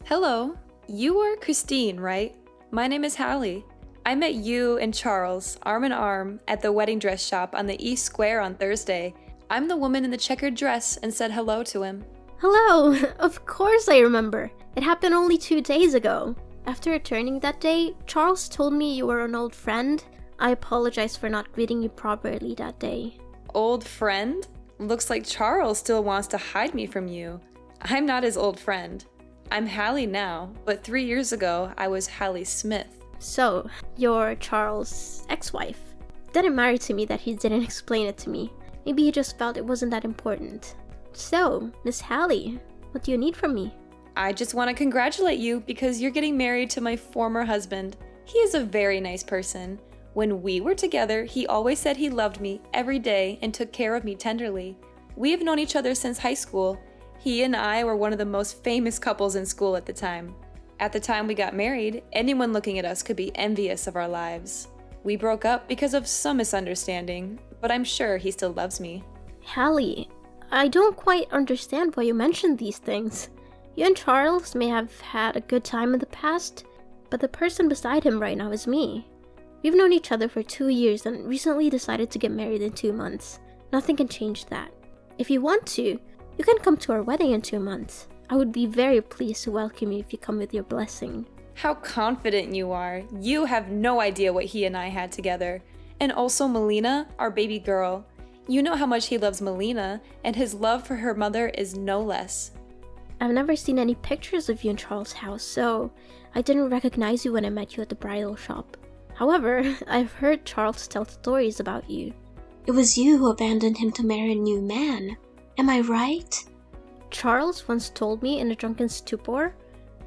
Hello, you are Christine, right? My name is Hallie. I met you and Charles arm in arm at the wedding dress shop on the East Square on Thursday. I'm the woman in the checkered dress and said hello to him. Hello! Of course I remember. It happened only 2 days ago. After returning that day, Charles told me you were an old friend. I apologize for not greeting you properly that day. Old friend? Looks like Charles still wants to hide me from you. I'm not his old friend. I'm Hallie now, but 3 years ago I was Hallie Smith. So, you're Charles' ex-wife. Didn't matter to me that he didn't explain it to me. Maybe he just felt it wasn't that important. So, Miss Hallie, what do you need from me? I just want to congratulate you because you're getting married to my former husband. He is a very nice person. When we were together, he always said he loved me every day and took care of me tenderly. We have known each other since high school. He and I were one of the most famous couples in school at the time. At the time we got married, anyone looking at us could be envious of our lives. We broke up because of some misunderstanding, but I'm sure he still loves me. Hallie, I don't quite understand why you mentioned these things. You and Charles may have had a good time in the past, but the person beside him right now is me. We've known each other for 2 years and recently decided to get married in 2 months. Nothing can change that. If you want to, you can come to our wedding in 2 months. I would be very pleased to welcome you if you come with your blessing. How confident you are. You have no idea what he and I had together. And also Melina, our baby girl. You know how much he loves Melina, and his love for her mother is no less. I've never seen any pictures of you in Charles' house, so I didn't recognize you when I met you at the bridal shop. However, I've heard Charles tell stories about you. It was you who abandoned him to marry a new man. Am I right? Charles once told me in a drunken stupor,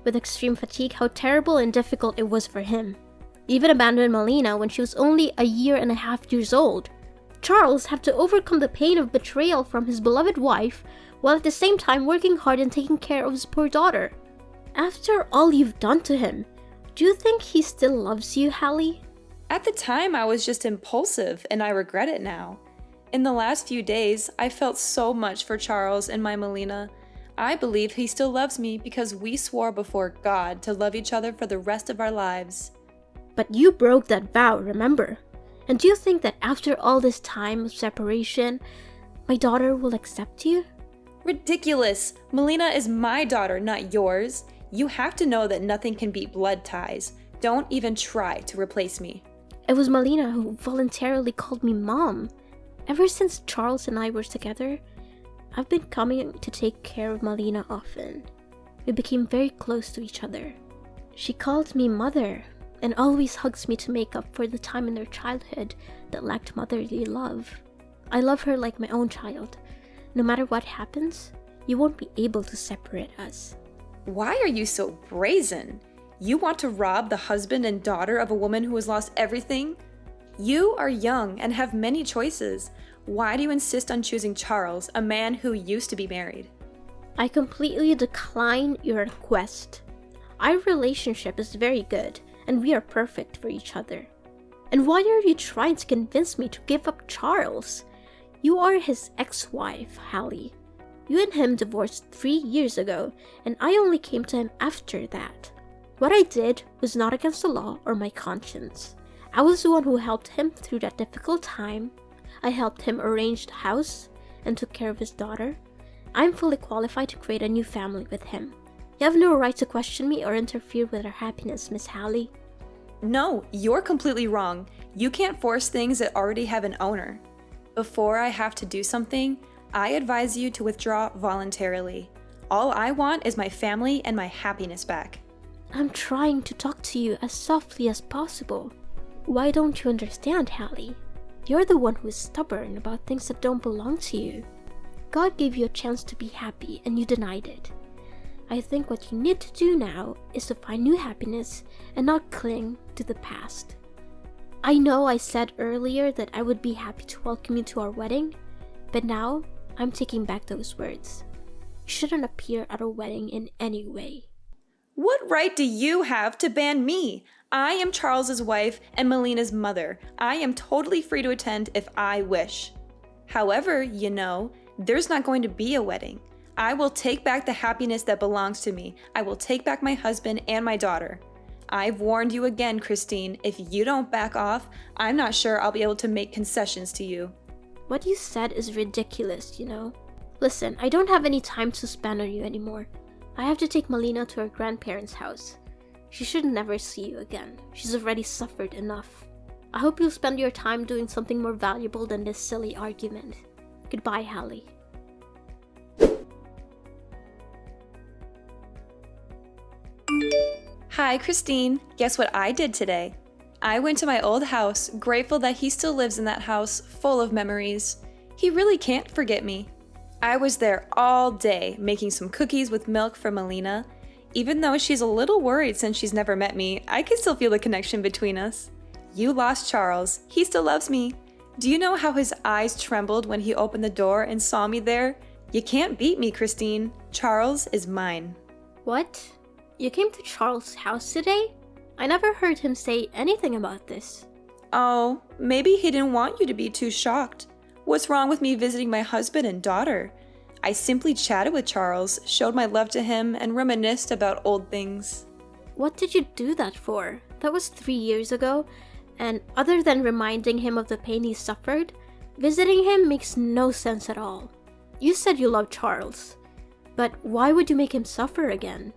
with extreme fatigue, how terrible and difficult it was for him. He even abandoned Melina when she was only 1.5 years old. Charles had to overcome the pain of betrayal from his beloved wife, while at the same time working hard and taking care of his poor daughter. After all you've done to him, do you think he still loves you, Hallie? At the time, I was just impulsive, and I regret it now. In the last few days, I felt so much for Charles and my Melina. I believe he still loves me because we swore before God to love each other for the rest of our lives. But you broke that vow, remember? And do you think that after all this time of separation, my daughter will accept you? Ridiculous! Melina is my daughter, not yours. You have to know that nothing can beat blood ties. Don't even try to replace me. It was Melina who voluntarily called me Mom. Ever since Charles and I were together, I've been coming to take care of Melina often. We became very close to each other. She called me Mother and always hugs me to make up for the time in her childhood that lacked motherly love. I love her like my own child. No matter what happens, you won't be able to separate us. Why are you so brazen? You want to rob the husband and daughter of a woman who has lost everything? You are young and have many choices. Why do you insist on choosing Charles, a man who used to be married? I completely decline your request. Our relationship is very good, and we are perfect for each other. And why are you trying to convince me to give up Charles? You are his ex-wife, Hallie. You and him divorced 3 years ago, and I only came to him after that. What I did was not against the law or my conscience. I was the one who helped him through that difficult time. I helped him arrange the house and took care of his daughter. I'm fully qualified to create a new family with him. You have no right to question me or interfere with our happiness, Miss Hallie. No, you're completely wrong. You can't force things that already have an owner. Before I have to do something, I advise you to withdraw voluntarily. All I want is my family and my happiness back. I'm trying to talk to you as softly as possible. Why don't you understand, Hallie? You're the one who is stubborn about things that don't belong to you. God gave you a chance to be happy and you denied it. I think what you need to do now is to find new happiness and not cling to the past. I know I said earlier that I would be happy to welcome you to our wedding, but now I'm taking back those words. You shouldn't appear at our wedding in any way. What right do you have to ban me? I am Charles's wife and Melina's mother. I am totally free to attend if I wish. However, there's not going to be a wedding. I will take back the happiness that belongs to me. I will take back my husband and my daughter. I've warned you again, Christine. If you don't back off, I'm not sure I'll be able to make concessions to you. What you said is ridiculous, you know? Listen, I don't have any time to spend on you anymore. I have to take Melina to her grandparents' house. She should never see you again. She's already suffered enough. I hope you'll spend your time doing something more valuable than this silly argument. Goodbye, Hallie. Hi, Christine. Guess what I did today? I went to my old house, grateful that he still lives in that house, full of memories. He really can't forget me. I was there all day, making some cookies with milk for Melina. Even though she's a little worried since she's never met me, I can still feel the connection between us. You lost Charles. He still loves me. Do you know how his eyes trembled when he opened the door and saw me there? You can't beat me, Christine. Charles is mine. What? You came to Charles' house today? I never heard him say anything about this. Oh, maybe he didn't want you to be too shocked. What's wrong with me visiting my husband and daughter? I simply chatted with Charles, showed my love to him, and reminisced about old things. What did you do that for? That was 3 years ago, and other than reminding him of the pain he suffered, visiting him makes no sense at all. You said you loved Charles, but why would you make him suffer again?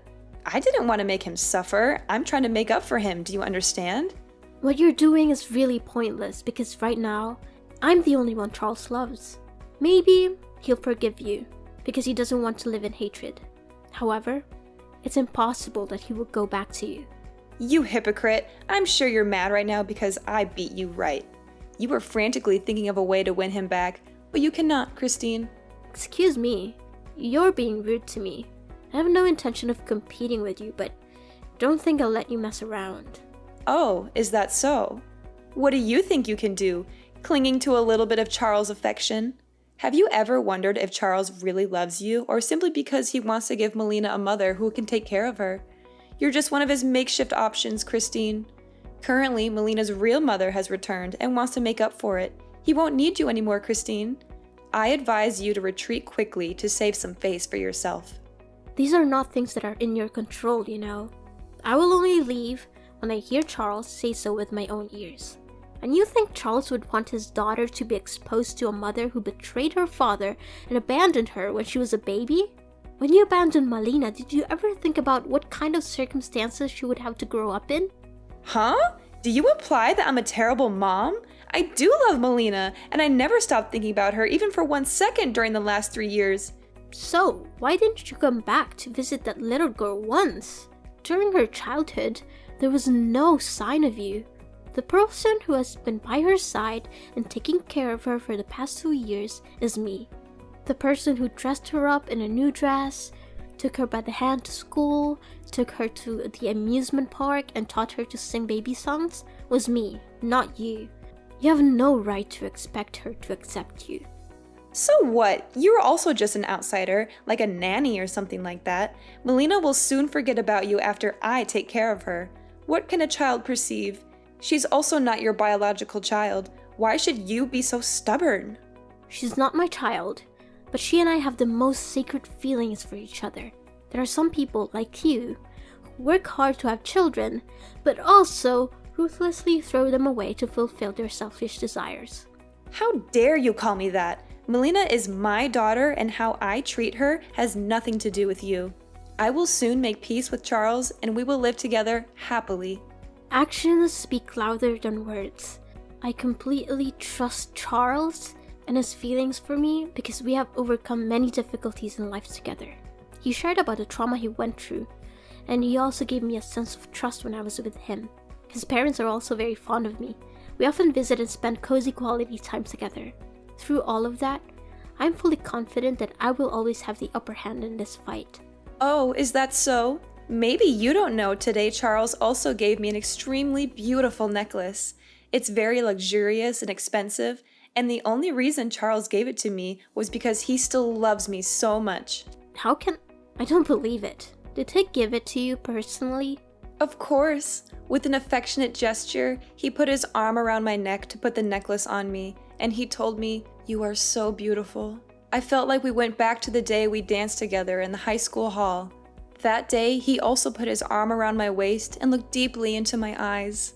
I didn't want to make him suffer. I'm trying to make up for him. Do you understand? What you're doing is really pointless because right now, I'm the only one Charles loves. Maybe he'll forgive you because he doesn't want to live in hatred. However, it's impossible that he will go back to you. You hypocrite. I'm sure you're mad right now because I beat you right. You were frantically thinking of a way to win him back, but you cannot, Christine. Excuse me, you're being rude to me. I have no intention of competing with you, but don't think I'll let you mess around. Oh, is that so? What do you think you can do, clinging to a little bit of Charles' affection? Have you ever wondered if Charles really loves you, or simply because he wants to give Melina a mother who can take care of her? You're just one of his makeshift options, Christine. Currently, Melina's real mother has returned and wants to make up for it. He won't need you anymore, Christine. I advise you to retreat quickly to save some face for yourself. These are not things that are in your control, you know. I will only leave when I hear Charles say so with my own ears. And you think Charles would want his daughter to be exposed to a mother who betrayed her father and abandoned her when she was a baby? When you abandoned Melina, did you ever think about what kind of circumstances she would have to grow up in? Huh? Do you imply that I'm a terrible mom? I do love Melina, and I never stopped thinking about her even for 1 second during the last 3 years. So, why didn't you come back to visit that little girl once? During her childhood, there was no sign of you. The person who has been by her side and taking care of her for the past 2 years is me. The person who dressed her up in a new dress, took her by the hand to school, took her to the amusement park, and taught her to sing baby songs was me, not you. You have no right to expect her to accept you. So what? You're also just an outsider, like a nanny or something like that. Melina will soon forget about you after I take care of her. What can a child perceive? She's also not your biological child. Why should you be so stubborn? She's not my child, but she and I have the most sacred feelings for each other. There are some people like you who work hard to have children, but also ruthlessly throw them away to fulfill their selfish desires. How dare you call me that? Melina is my daughter, and how I treat her has nothing to do with you. I will soon make peace with Charles, and we will live together happily. Actions speak louder than words. I completely trust Charles and his feelings for me because we have overcome many difficulties in life together. He shared about the trauma he went through, and he also gave me a sense of trust when I was with him. His parents are also very fond of me. We often visit and spend cozy quality time together. Through all of that, I'm fully confident that I will always have the upper hand in this fight. Oh, is that so? Maybe you don't know today Charles also gave me an extremely beautiful necklace. It's very luxurious and expensive, and the only reason Charles gave it to me was because he still loves me so much. How can... I don't believe it. Did he give it to you personally? Of course. With an affectionate gesture, he put his arm around my neck to put the necklace on me, and he told me, "You are so beautiful." I felt like we went back to the day we danced together in the high school hall. That day, he also put his arm around my waist and looked deeply into my eyes.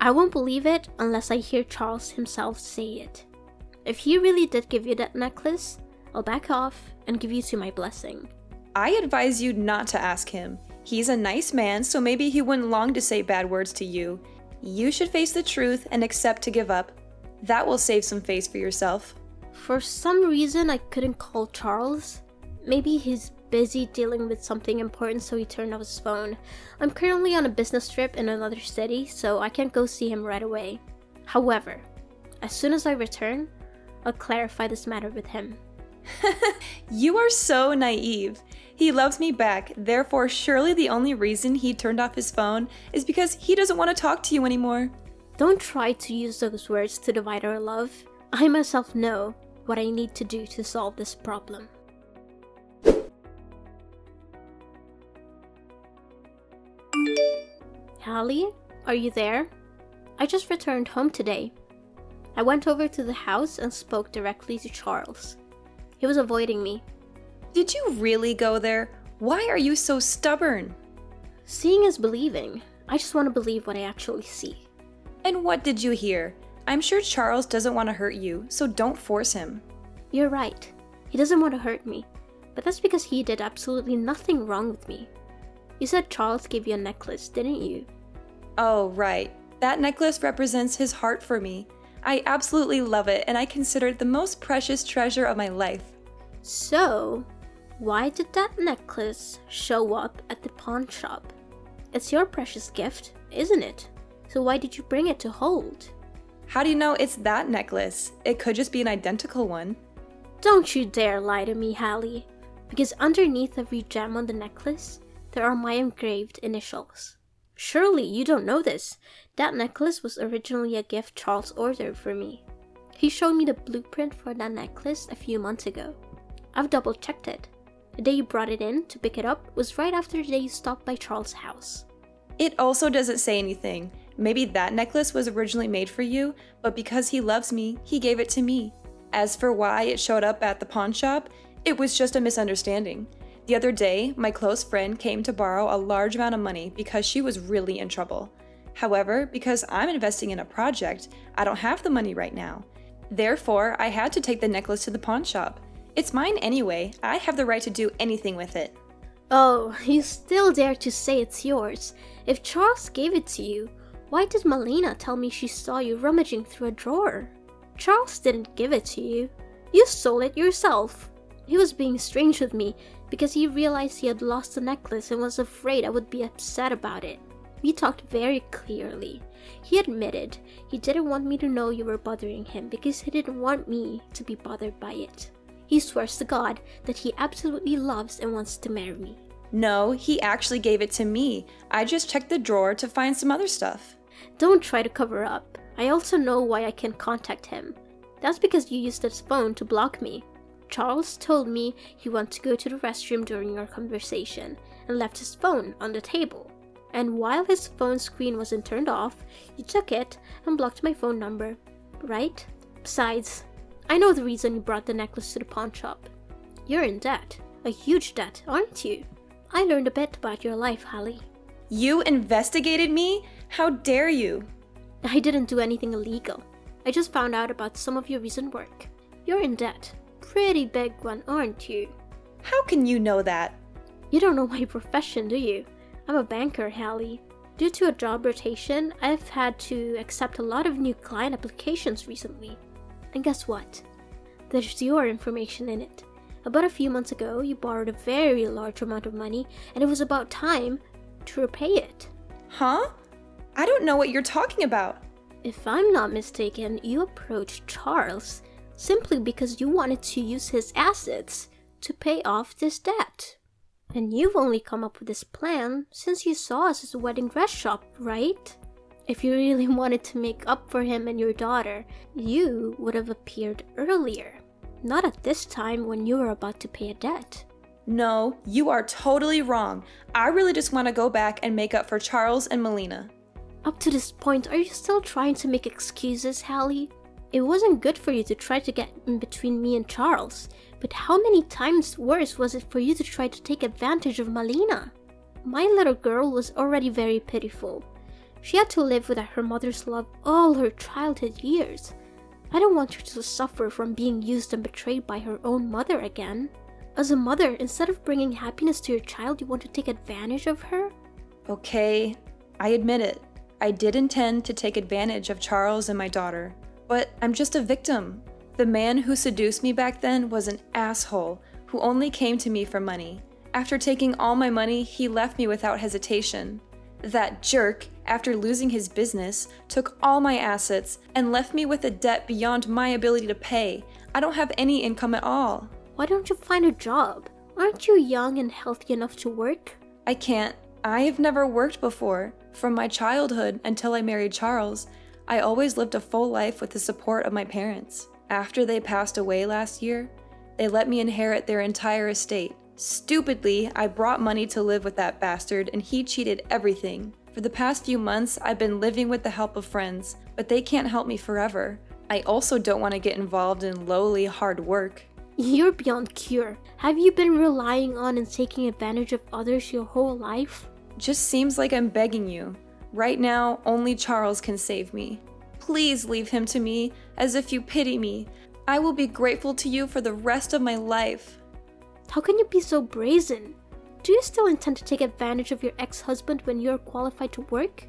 I won't believe it unless I hear Charles himself say it. If he really did give you that necklace, I'll back off and give you to my blessing. I advise you not to ask him. He's a nice man, so maybe he wouldn't long to say bad words to you. You should face the truth and accept to give up. That will save some face for yourself. For some reason, I couldn't call Charles. Maybe he's busy dealing with something important, so he turned off his phone. I'm currently on a business trip in another city, so I can't go see him right away. However, as soon as I return, I'll clarify this matter with him. You are so naive. He loves me back, therefore surely the only reason he turned off his phone is because he doesn't want to talk to you anymore. Don't try to use those words to divide our love. I myself know what I need to do to solve this problem. Hallie, are you there? I just returned home today. I went over to the house and spoke directly to Charles. He was avoiding me. Did you really go there? Why are you so stubborn? Seeing is believing. I just want to believe what I actually see. And what did you hear? I'm sure Charles doesn't want to hurt you, so don't force him. You're right. He doesn't want to hurt me, but that's because he did absolutely nothing wrong with me. You said Charles gave you a necklace, didn't you? Oh, right. That necklace represents his heart for me. I absolutely love it, and I consider it the most precious treasure of my life. So, why did that necklace show up at the pawn shop? It's your precious gift, isn't it? So why did you bring it to hold? How do you know it's that necklace? It could just be an identical one. Don't you dare lie to me, Hallie. Because underneath every gem on the necklace, there are my engraved initials. Surely you don't know this. That necklace was originally a gift Charles ordered for me. He showed me the blueprint for that necklace a few months ago. I've double checked it. The day you brought it in to pick it up was right after the day you stopped by Charles' house. It also doesn't say anything. Maybe that necklace was originally made for you, but because he loves me, he gave it to me. As for why it showed up at the pawn shop, it was just a misunderstanding. The other day, my close friend came to borrow a large amount of money because she was really in trouble. However, because I'm investing in a project, I don't have the money right now. Therefore, I had to take the necklace to the pawn shop. It's mine anyway. I have the right to do anything with it. Oh, you still dare to say it's yours. If Charles gave it to you, why did Melina tell me she saw you rummaging through a drawer? Charles didn't give it to you. You stole it yourself. He was being strange with me because he realized he had lost the necklace and was afraid I would be upset about it. We talked very clearly. He admitted he didn't want me to know you were bothering him because he didn't want me to be bothered by it. He swears to God that he absolutely loves and wants to marry me. No, he actually gave it to me. I just checked the drawer to find some other stuff. Don't try to cover up. I also know why I can't contact him. That's because you used his phone to block me. Charles told me he wanted to go to the restroom during our conversation and left his phone on the table. And while his phone screen wasn't turned off, you took it and blocked my phone number, right? Besides, I know the reason you brought the necklace to the pawn shop. You're in debt. A huge debt, aren't you? I learned a bit about your life, Hallie. You investigated me? How dare you? I didn't do anything illegal. I just found out about some of your recent work. You're in debt. Pretty big one, aren't you? How can you know that? You don't know my profession, do you? I'm a banker, Hallie. Due to a job rotation, I've had to accept a lot of new client applications recently. And guess what? There's your information in it. About a few months ago, you borrowed a very large amount of money, and it was about time to repay it. Huh? I don't know what you're talking about. If I'm not mistaken, you approached Charles simply because you wanted to use his assets to pay off this debt. And you've only come up with this plan since you saw us at the wedding dress shop, right? If you really wanted to make up for him and your daughter, you would have appeared earlier. Not at this time when you were about to pay a debt. No, you are totally wrong. I really just want to go back and make up for Charles and Melina. Up to this point, are you still trying to make excuses, Hallie? It wasn't good for you to try to get in between me and Charles, But how many times worse was it for you to try to take advantage of Melina? My little girl was already very pitiful. She had to live without her mother's love all her childhood years. I don't want her to suffer from being used and betrayed by her own mother again. As a mother, instead of bringing happiness to your child, you want to take advantage of her? Okay, I admit it. I did intend to take advantage of Charles and my daughter, but I'm just a victim. The man who seduced me back then was an asshole who only came to me for money. After taking all my money, he left me without hesitation. That jerk, after losing his business, took all my assets and left me with a debt beyond my ability to pay. I don't have any income at all. Why don't you find a job? Aren't you young and healthy enough to work? I can't. I have never worked before. From my childhood until I married Charles, I always lived a full life with the support of my parents. After they passed away last year, they let me inherit their entire estate. Stupidly, I brought money to live with that bastard and he cheated everything. For the past few months, I've been living with the help of friends, but they can't help me forever. I also don't want to get involved in lowly, hard work. You're beyond cure. Have you been relying on and taking advantage of others your whole life? Just seems like I'm begging you. Right now, only Charles can save me. Please leave him to me, as if you pity me. I will be grateful to you for the rest of my life. How can you be so brazen? Do you still intend to take advantage of your ex-husband when you're qualified to work?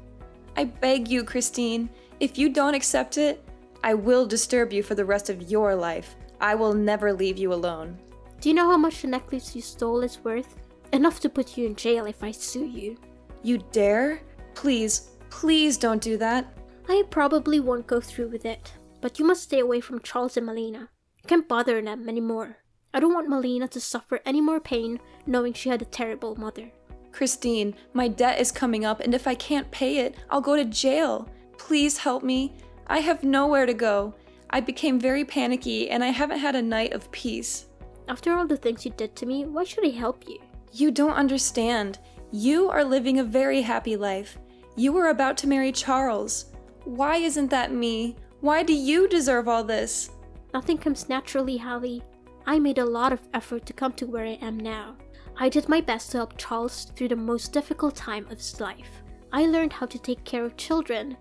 I beg you, Christine. If you don't accept it, I will disturb you for the rest of your life. I will never leave you alone. Do you know how much the necklace you stole is worth? Enough to put you in jail if I sue you. You dare? Please, please don't do that. I probably won't go through with it, but you must stay away from Charles and Melina. You can't bother them anymore. I don't want Melina to suffer any more pain knowing she had a terrible mother. Christine, my debt is coming up, and if I can't pay it, I'll go to jail. Please help me. I have nowhere to go. I became very panicky, and I haven't had a night of peace. After all the things you did to me, why should I help you? You don't understand. You are living a very happy life. You were about to marry Charles. Why isn't that me? Why do you deserve all this? Nothing comes naturally, Hallie. I made a lot of effort to come to where I am now. I did my best to help Charles through the most difficult time of his life. I learned how to take care of children,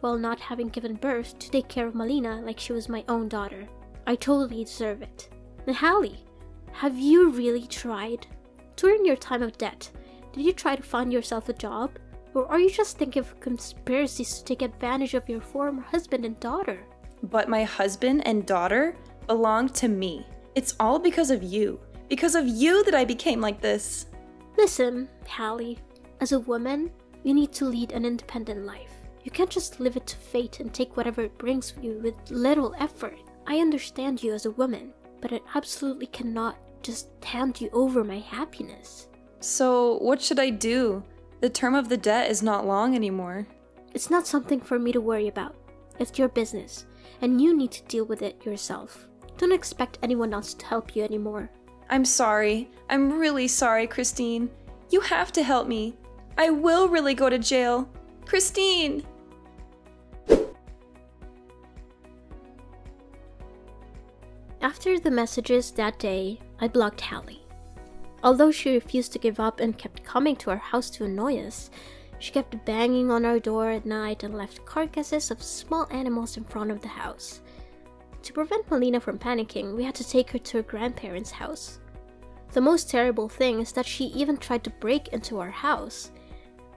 while not having given birth to take care of Melina like she was my own daughter. I totally deserve it. Now, Hallie, have you really tried? During your time of debt, did you try to find yourself a job? Or are you just thinking of conspiracies to take advantage of your former husband and daughter? But my husband and daughter belong to me. It's all because of you. Because of you that I became like this. Listen, Hallie, as a woman, you need to lead an independent life. You can't just leave it to fate and take whatever it brings you with little effort. I understand you as a woman, but I absolutely cannot just hand you over my happiness. So, what should I do? The term of the debt is not long anymore. It's not something for me to worry about. It's your business, and you need to deal with it yourself. Don't expect anyone else to help you anymore. I'm sorry. I'm really sorry, Christine. You have to help me. I will really go to jail. Christine! After the messages that day, I blocked Hallie. Although she refused to give up and kept coming to our house to annoy us, she kept banging on our door at night and left carcasses of small animals in front of the house. To prevent Melina from panicking, we had to take her to her grandparents' house. The most terrible thing is that she even tried to break into our house.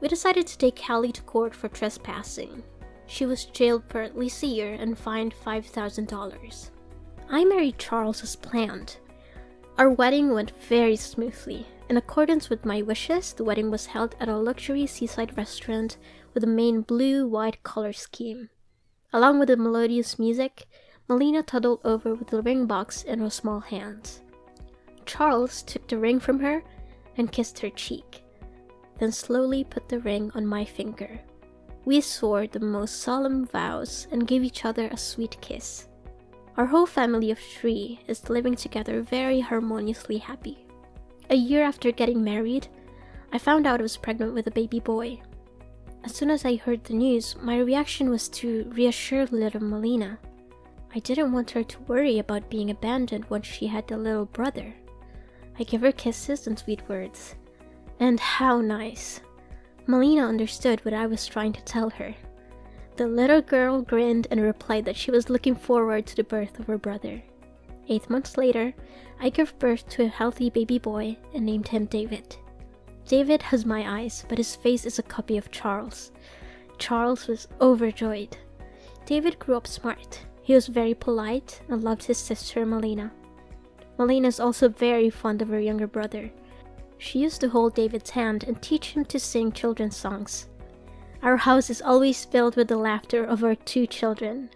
We decided to take Hallie to court for trespassing. She was jailed for at least a year and fined $5,000. I married Charles as planned. Our wedding went very smoothly. In accordance with my wishes, the wedding was held at a luxury seaside restaurant with a main blue-white color scheme. Along with the melodious music, Melina toddled over with the ring box in her small hands. Charles took the ring from her and kissed her cheek, then slowly put the ring on my finger. We swore the most solemn vows and gave each other a sweet kiss. Our whole family of 3 is living together very harmoniously happy. A year after getting married, I found out I was pregnant with a baby boy. As soon as I heard the news, my reaction was to reassure little Melina. I didn't want her to worry about being abandoned once she had a little brother. I gave her kisses and sweet words. And how nice! Melina understood what I was trying to tell her. The little girl grinned and replied that she was looking forward to the birth of her brother. 8 months later, I gave birth to a healthy baby boy and named him David. David has my eyes, but his face is a copy of Charles. Charles was overjoyed. David grew up smart. He was very polite and loved his sister Melina. Melina is also very fond of her younger brother. She used to hold David's hand and teach him to sing children's songs. Our house is always filled with the laughter of our 2 children.